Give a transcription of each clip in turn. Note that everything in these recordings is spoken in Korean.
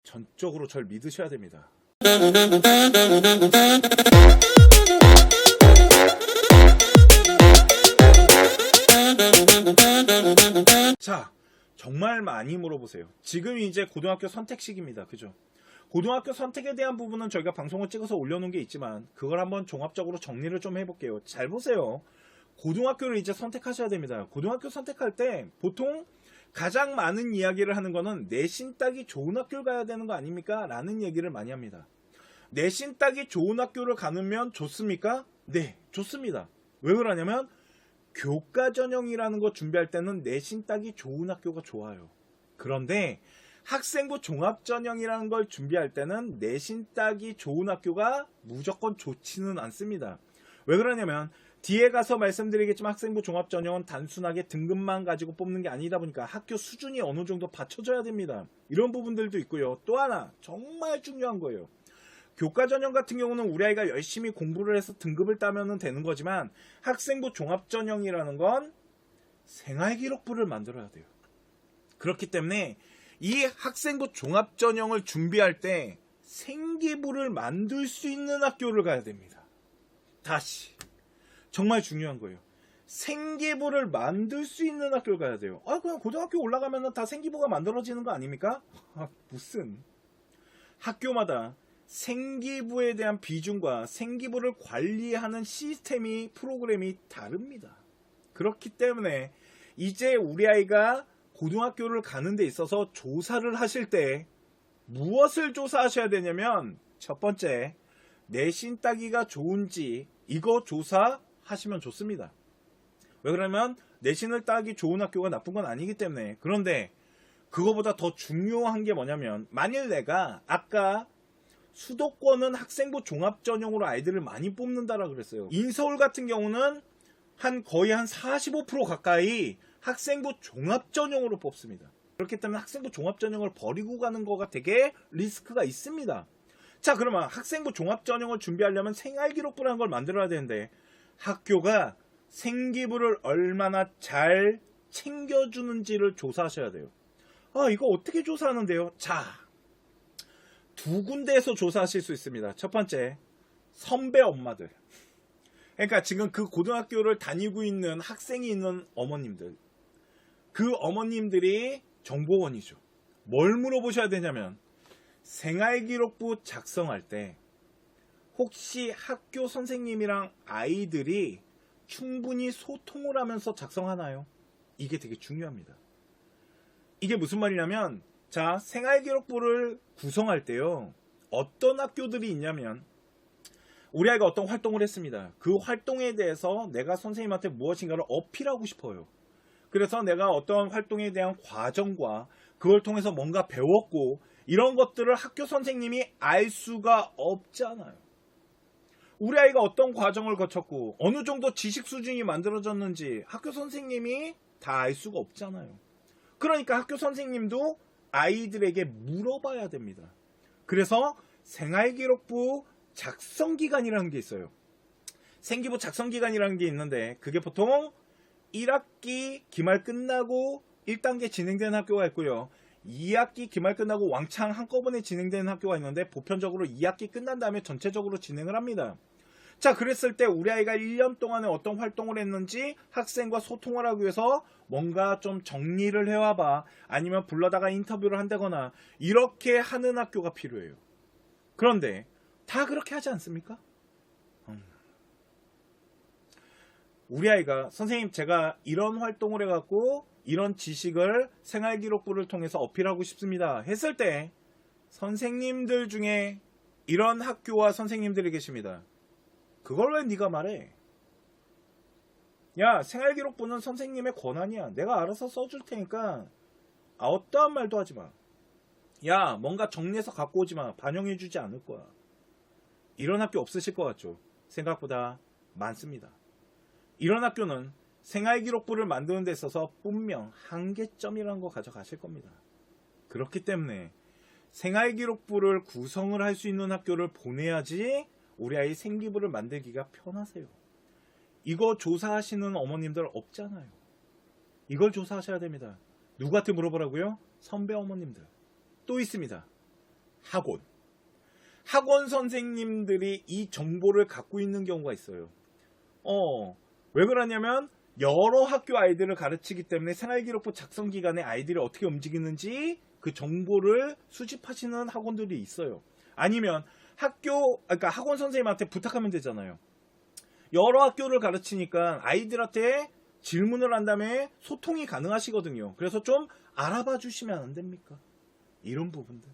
전적으로 절 믿으셔야 됩니다. 자, 정말 많이 물어보세요. 지금 이제 고등학교 선택식입니다. 그죠? 고등학교 선택에 대한 부분은 저희가 방송을 찍어서 올려놓은 게 있지만 그걸 한번 종합적으로 정리를 좀 해볼게요. 잘 보세요. 고등학교를 이제 선택하셔야 됩니다. 고등학교 선택할 때 보통 가장 많은 이야기를 하는 거는 내신 따기 좋은 학교를 가야 되는 거 아닙니까? 라는 얘기를 많이 합니다. 내신 따기 좋은 학교를 가면 좋습니까? 네, 좋습니다. 왜 그러냐면 교과 전형이라는 거 준비할 때는 내신 따기 좋은 학교가 좋아요. 그런데 학생부 종합 전형이라는 걸 준비할 때는 내신 따기 좋은 학교가 무조건 좋지는 않습니다. 왜 그러냐면 뒤에 가서 말씀드리겠지만 학생부 종합 전형은 단순하게 등급만 가지고 뽑는 게 아니다 보니까 학교 수준이 어느 정도 받쳐줘야 됩니다. 이런 부분들도 있고요. 또 하나 정말 중요한 거예요. 교과 전형 같은 경우는 우리 아이가 열심히 공부를 해서 등급을 따면 되는 거지만 학생부 종합 전형이라는 건 생활기록부를 만들어야 돼요. 그렇기 때문에 이 학생부 종합 전형을 준비할 때 생기부를 만들 수 있는 학교를 가야 됩니다. 다시 정말 중요한 거예요. 생기부를 만들 수 있는 학교를 가야 돼요. 그냥 고등학교 올라가면 다 생기부가 만들어지는 거 아닙니까? 무슨 학교마다 생기부에 대한 비중과 생기부를 관리하는 시스템이 프로그램이 다릅니다. 그렇기 때문에 이제 우리 아이가 고등학교를 가는 데 있어서 조사를 하실 때 무엇을 조사하셔야 되냐면 첫 번째, 내신 따기가 좋은지 이거 조사하시면 좋습니다. 왜 그러면 내신을 따기 좋은 학교가 나쁜 건 아니기 때문에. 그런데 그거보다 더 중요한 게 뭐냐면 만일 내가 아까 수도권은 학생부 종합 전형으로 아이들을 많이 뽑는다라 그랬어요. 인서울 같은 경우는 거의 한 45% 가까이 학생부 종합 전형으로 뽑습니다. 그렇기 때문에 학생부 종합 전형을 버리고 가는 거가 되게 리스크가 있습니다. 자, 그러면 학생부 종합 전형을 준비하려면 생활기록부라는 걸 만들어야 되는데 학교가 생기부를 얼마나 잘 챙겨주는지를 조사하셔야 돼요. 이거 어떻게 조사하는데요? 자, 두 군데에서 조사하실 수 있습니다. 첫 번째, 선배 엄마들. 그러니까 지금 그 고등학교를 다니고 있는 학생이 있는 어머님들. 그 어머님들이 정보원이죠. 뭘 물어보셔야 되냐면 생활기록부 작성할 때 혹시 학교 선생님이랑 아이들이 충분히 소통을 하면서 작성하나요? 이게 되게 중요합니다. 이게 무슨 말이냐면 자, 생활기록부를 구성할 때요. 어떤 학교들이 있냐면 우리 아이가 어떤 활동을 했습니다. 그 활동에 대해서 내가 선생님한테 무엇인가를 어필하고 싶어요. 그래서 내가 어떤 활동에 대한 과정과 그걸 통해서 뭔가 배웠고 이런 것들을 학교 선생님이 알 수가 없잖아요. 우리 아이가 어떤 과정을 거쳤고 어느 정도 지식 수준이 만들어졌는지 학교 선생님이 다 알 수가 없잖아요. 그러니까 학교 선생님도 아이들에게 물어봐야 됩니다. 그래서 생활기록부 작성기간이라는 게 있어요. 생기부 작성기간이라는 게 있는데 그게 보통 1학기 기말 끝나고 1단계 진행되는 학교가 있고요. 2학기 기말 끝나고 왕창 한꺼번에 진행되는 학교가 있는데 보편적으로 2학기 끝난 다음에 전체적으로 진행을 합니다. 자, 그랬을 때 우리 아이가 1년 동안에 어떤 활동을 했는지 학생과 소통을 하기 위해서 뭔가 좀 정리를 해와봐. 아니면 불러다가 인터뷰를 한다거나 이렇게 하는 학교가 필요해요. 그런데 다 그렇게 하지 않습니까? 우리 아이가 선생님 제가 이런 활동을 해갖고 이런 지식을 생활기록부를 통해서 어필하고 싶습니다 했을 때 선생님들 중에 이런 학교와 선생님들이 계십니다. 그걸 왜 네가 말해? 야, 생활기록부는 선생님의 권한이야. 내가 알아서 써줄 테니까 어떠한 말도 하지 마. 야, 뭔가 정리해서 갖고 오지 마. 반영해주지 않을 거야. 이런 학교 없으실 것 같죠? 생각보다 많습니다. 이런 학교는 생활기록부를 만드는 데 있어서 분명 한계점이라는 거 가져가실 겁니다. 그렇기 때문에 생활기록부를 구성을 할 수 있는 학교를 보내야지 우리 아이 생기부를 만들기가 편하세요. 이거 조사하시는 어머님들 없잖아요. 이걸 조사하셔야 됩니다. 누구한테 물어보라고요? 선배 어머님들. 또 있습니다. 학원 선생님들이 이 정보를 갖고 있는 경우가 있어요. 왜 그러냐면 여러 학교 아이들을 가르치기 때문에 생활기록부 작성 기간에 아이들이 어떻게 움직이는지 그 정보를 수집하시는 학원들이 있어요. 아니면 그러니까 학원 선생님한테 부탁하면 되잖아요. 여러 학교를 가르치니까 아이들한테 질문을 한 다음에 소통이 가능하시거든요. 그래서 좀 알아봐 주시면 안 됩니까? 이런 부분들.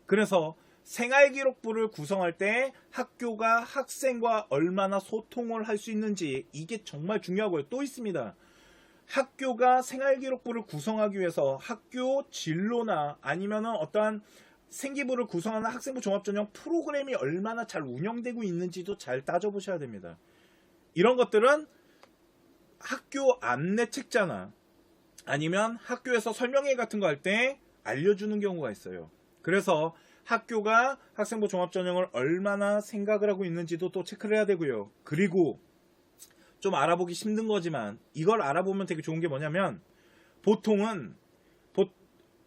그래서 생활기록부를 구성할 때 학교가 학생과 얼마나 소통을 할 수 있는지 이게 정말 중요하고요. 또 있습니다. 학교가 생활기록부를 구성하기 위해서 학교 진로나 아니면 어떠한 생기부를 구성하는 학생부 종합전형 프로그램이 얼마나 잘 운영되고 있는지도 잘 따져보셔야 됩니다. 이런 것들은 학교 안내 책자나 아니면 학교에서 설명회 같은 거 할 때 알려주는 경우가 있어요. 그래서 학교가 학생부 종합전형을 얼마나 생각을 하고 있는지도 또 체크를 해야 되고요. 그리고 좀 알아보기 힘든 거지만 이걸 알아보면 되게 좋은 게 뭐냐면 보통은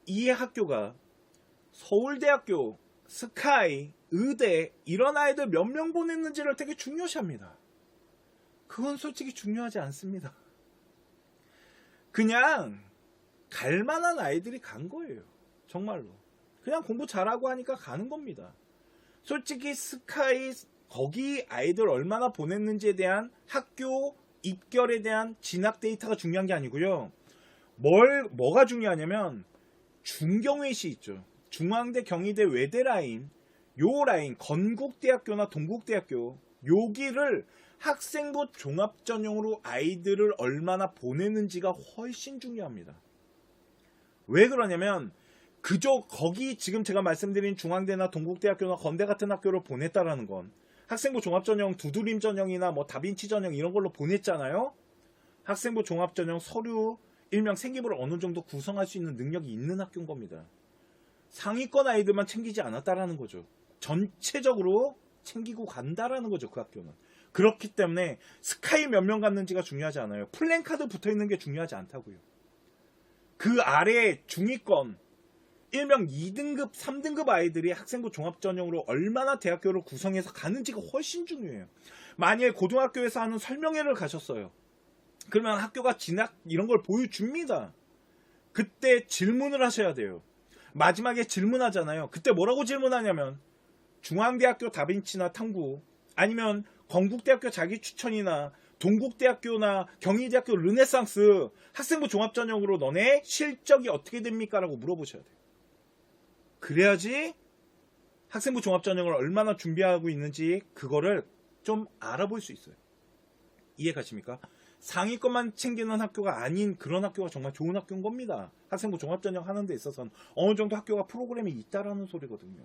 이 학교가 서울대학교, 스카이, 의대 이런 아이들 몇 명 보냈는지를 되게 중요시합니다. 그건 솔직히 중요하지 않습니다. 그냥 갈 만한 아이들이 간 거예요. 정말로. 그냥 공부 잘하고 하니까 가는 겁니다. 솔직히 스카이 거기 아이들 얼마나 보냈는지에 대한 학교 입결에 대한 진학 데이터가 중요한 게 아니고요. 뭐가 중요하냐면 중경외시 있죠. 중앙대, 경희대, 외대 라인, 요 라인 건국대학교나 동국대학교 여기를 학생부 종합전형으로 아이들을 얼마나 보냈는지가 훨씬 중요합니다. 왜 그러냐면 거기 지금 제가 말씀드린 중앙대나 동국대학교나 건대 같은 학교를 보냈다라는 건 학생부 종합전형 두드림 전형이나 뭐 다빈치 전형 이런 걸로 보냈잖아요. 학생부 종합전형 서류 일명 생기부를 어느 정도 구성할 수 있는 능력이 있는 학교인 겁니다. 상위권 아이들만 챙기지 않았다라는 거죠. 전체적으로 챙기고 간다라는 거죠. 그 학교는. 그렇기 때문에 스카이 몇 명 갔는지가 중요하지 않아요. 플랜카드 붙어있는 게 중요하지 않다고요. 그 아래 중위권 일명 2등급, 3등급 아이들이 학생부 종합전형으로 얼마나 대학교를 구성해서 가는지가 훨씬 중요해요. 만약에 고등학교에서 하는 설명회를 가셨어요. 그러면 학교가 진학 이런 걸 보여줍니다. 그때 질문을 하셔야 돼요. 마지막에 질문하잖아요. 그때 뭐라고 질문하냐면 중앙대학교 다빈치나 탐구 아니면 건국대학교 자기추천이나 동국대학교나 경희대학교 르네상스 학생부 종합전형으로 너네 실적이 어떻게 됩니까? 라고 물어보셔야 돼요. 그래야지 학생부 종합전형을 얼마나 준비하고 있는지 그거를 좀 알아볼 수 있어요. 이해 가십니까? 상위권만 챙기는 학교가 아닌 그런 학교가 정말 좋은 학교인 겁니다. 학생부 종합전형 하는 데 있어서는 어느 정도 학교가 프로그램이 있다라는 소리거든요.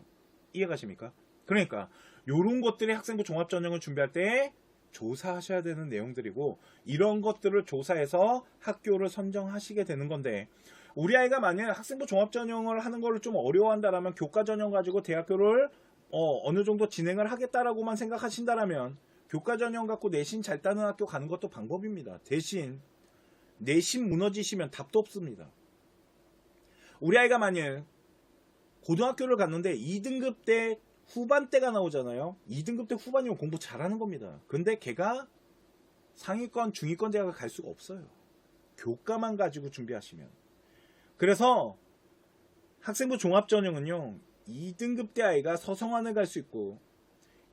이해 가십니까? 그러니까 이런 것들이 학생부 종합전형을 준비할 때 조사하셔야 되는 내용들이고 이런 것들을 조사해서 학교를 선정하시게 되는 건데 우리 아이가 만약 학생부 종합전형을 하는 걸 좀 어려워한다라면 교과전형 가지고 대학교를 어느 정도 진행을 하겠다라고만 생각하신다라면 교과전형 갖고 내신 잘 따는 학교 가는 것도 방법입니다. 대신 내신 무너지시면 답도 없습니다. 우리 아이가 만약 고등학교를 갔는데 2등급 때 후반대가 나오잖아요. 2등급 때 후반이면 공부 잘하는 겁니다. 근데 걔가 상위권, 중위권 대학을 갈 수가 없어요. 교과만 가지고 준비하시면. 그래서 학생부 종합전형은요. 2등급 때 아이가 서성안을 갈 수 있고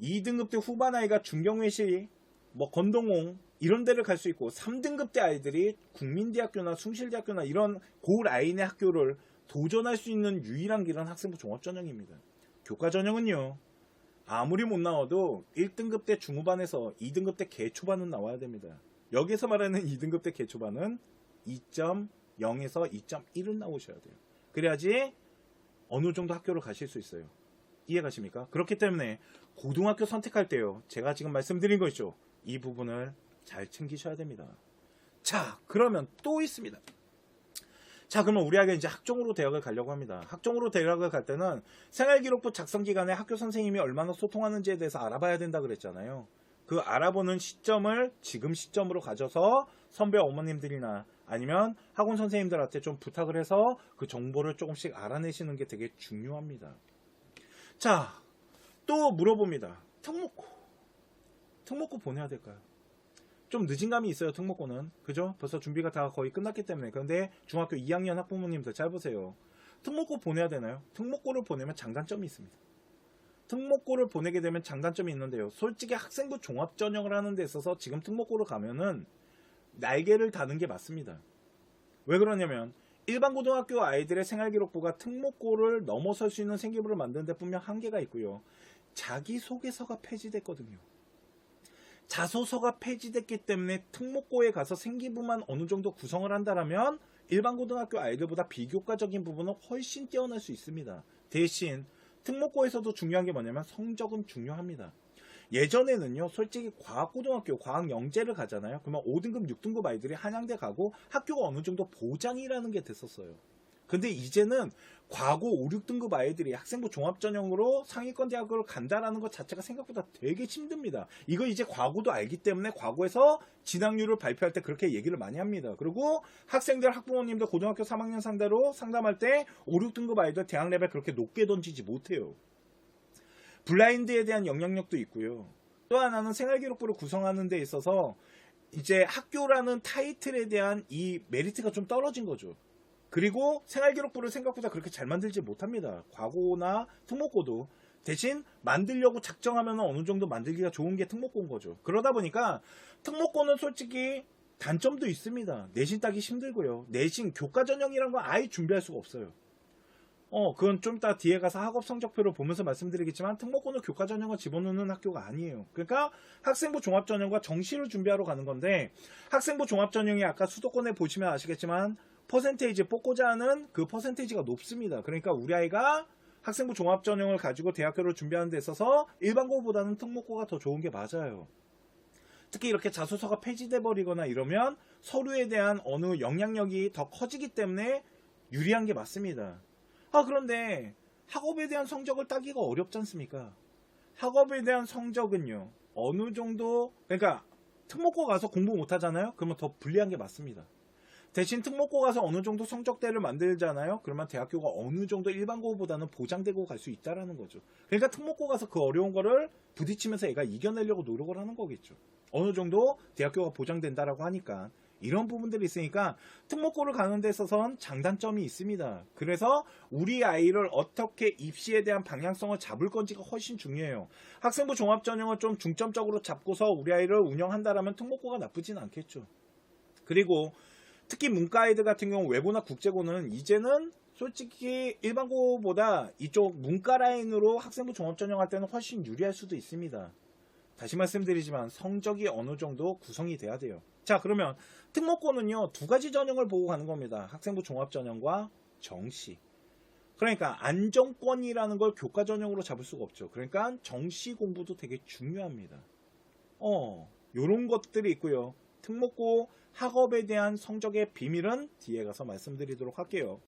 2등급 때 후반 아이가 중경외시, 뭐 건동홍 이런 데를 갈 수 있고 3등급 때 아이들이 국민대학교나 숭실대학교나 이런 고라인의 학교를 도전할 수 있는 유일한 길은 학생부 종합전형입니다. 교과전형은요. 아무리 못 나와도 1등급 때 중후반에서 2등급 때 개초반은 나와야 됩니다. 여기서 말하는 2등급 때 개초반은 2.0에서 2.1은 나오셔야 돼요. 그래야지 어느 정도 학교를 가실 수 있어요. 이해 가십니까? 그렇기 때문에 고등학교 선택할 때요. 제가 지금 말씀드린 거 있죠. 이 부분을 잘 챙기셔야 됩니다. 자, 그러면 또 있습니다. 자, 그러면 우리 아이가 이제 학종으로 대학을 가려고 합니다. 학종으로 대학을 갈 때는 생활기록부 작성 기간에 학교 선생님이 얼마나 소통하는지에 대해서 알아봐야 된다 그랬잖아요. 그 알아보는 시점을 지금 시점으로 가져서 선배 어머님들이나 아니면 학원 선생님들한테 좀 부탁을 해서 그 정보를 조금씩 알아내시는 게 되게 중요합니다. 자, 또 물어봅니다. 특목고 보내야 될까요? 좀 늦은 감이 있어요. 특목고는. 그죠? 벌써 준비가 다 거의 끝났기 때문에. 그런데 중학교 2학년 학부모님들 잘 보세요. 특목고 보내야 되나요? 특목고를 보내면 장단점이 있습니다. 특목고를 보내게 되면 장단점이 있는데요. 솔직히 학생부 종합전형을 하는 데 있어서 지금 특목고를 가면은 날개를 다는 게 맞습니다. 왜 그러냐면 일반 고등학교 아이들의 생활기록부가 특목고를 넘어설 수 있는 생기부를 만드는 데 분명 한계가 있고요. 자기소개서가 폐지됐거든요. 자소서가 폐지됐기 때문에 특목고에 가서 생기부만 어느 정도 구성을 한다면 일반 고등학교 아이들보다 비교과적인 부분은 훨씬 뛰어날 수 있습니다. 대신 특목고에서도 중요한 게 뭐냐면 성적은 중요합니다. 예전에는요, 솔직히 과학고등학교, 과학영재를 가잖아요. 그러면 5등급, 6등급 아이들이 한양대 가고 학교가 어느 정도 보장이라는 게 됐었어요. 근데 이제는 과고 5, 6등급 아이들이 학생부 종합전형으로 상위권 대학을 간다라는 것 자체가 생각보다 되게 힘듭니다. 이거 이제 과고도 알기 때문에 과고에서 진학률을 발표할 때 그렇게 얘기를 많이 합니다. 그리고 학생들, 학부모님들 고등학교 3학년 상대로 상담할 때 5, 6등급 아이들 대학 레벨 그렇게 높게 던지지 못해요. 블라인드에 대한 영향력도 있고요. 또 하나는 생활기록부를 구성하는 데 있어서 이제 학교라는 타이틀에 대한 이 메리트가 좀 떨어진 거죠. 그리고 생활기록부를 생각보다 그렇게 잘 만들지 못합니다. 과고나 특목고도. 대신 만들려고 작정하면 어느 정도 만들기가 좋은 게 특목고인 거죠. 그러다 보니까 특목고는 솔직히 단점도 있습니다. 내신 따기 힘들고요. 내신 교과 전형이란 건 아예 준비할 수가 없어요. 그건 좀 이따 뒤에 가서 학업 성적표를 보면서 말씀드리겠지만 특목고는 교과 전형을 집어넣는 학교가 아니에요. 그러니까 학생부 종합 전형과 정시를 준비하러 가는 건데 학생부 종합 전형이 아까 수도권에 보시면 아시겠지만 퍼센테이지 뽑고자 하는 그 퍼센테이지가 높습니다. 그러니까 우리 아이가 학생부 종합 전형을 가지고 대학교를 준비하는 데 있어서 일반고보다는 특목고가 더 좋은 게 맞아요. 특히 이렇게 자소서가 폐지돼 버리거나 이러면 서류에 대한 어느 영향력이 더 커지기 때문에 유리한 게 맞습니다. 그런데 학업에 대한 성적을 따기가 어렵지 않습니까? 학업에 대한 성적은요, 어느 정도, 그러니까 특목고 가서 공부 못 하잖아요? 그러면 더 불리한 게 맞습니다. 대신 특목고 가서 어느 정도 성적대를 만들잖아요? 그러면 대학교가 어느 정도 일반고보다는 보장되고 갈 수 있다라는 거죠. 그러니까 특목고 가서 그 어려운 거를 부딪히면서 얘가 이겨내려고 노력을 하는 거겠죠. 어느 정도 대학교가 보장된다라고 하니까. 이런 부분들이 있으니까 특목고를 가는 데 있어서는 장단점이 있습니다. 그래서 우리 아이를 어떻게 입시에 대한 방향성을 잡을 건지가 훨씬 중요해요. 학생부 종합전형을 좀 중점적으로 잡고서 우리 아이를 운영한다라면 특목고가 나쁘진 않겠죠. 그리고 특히 문과 아이들 같은 경우 외고나 국제고는 이제는 솔직히 일반고보다 이쪽 문과 라인으로 학생부 종합전형 할 때는 훨씬 유리할 수도 있습니다. 다시 말씀드리지만 성적이 어느 정도 구성이 돼야 돼요. 자, 그러면 특목고는요, 두 가지 전형을 보고 가는 겁니다. 학생부 종합전형과 정시. 그러니까 안정권이라는 걸 교과 전형으로 잡을 수가 없죠. 그러니까 정시 공부도 되게 중요합니다. 요런 것들이 있고요. 특목고 학업에 대한 성적의 비밀은 뒤에 가서 말씀드리도록 할게요.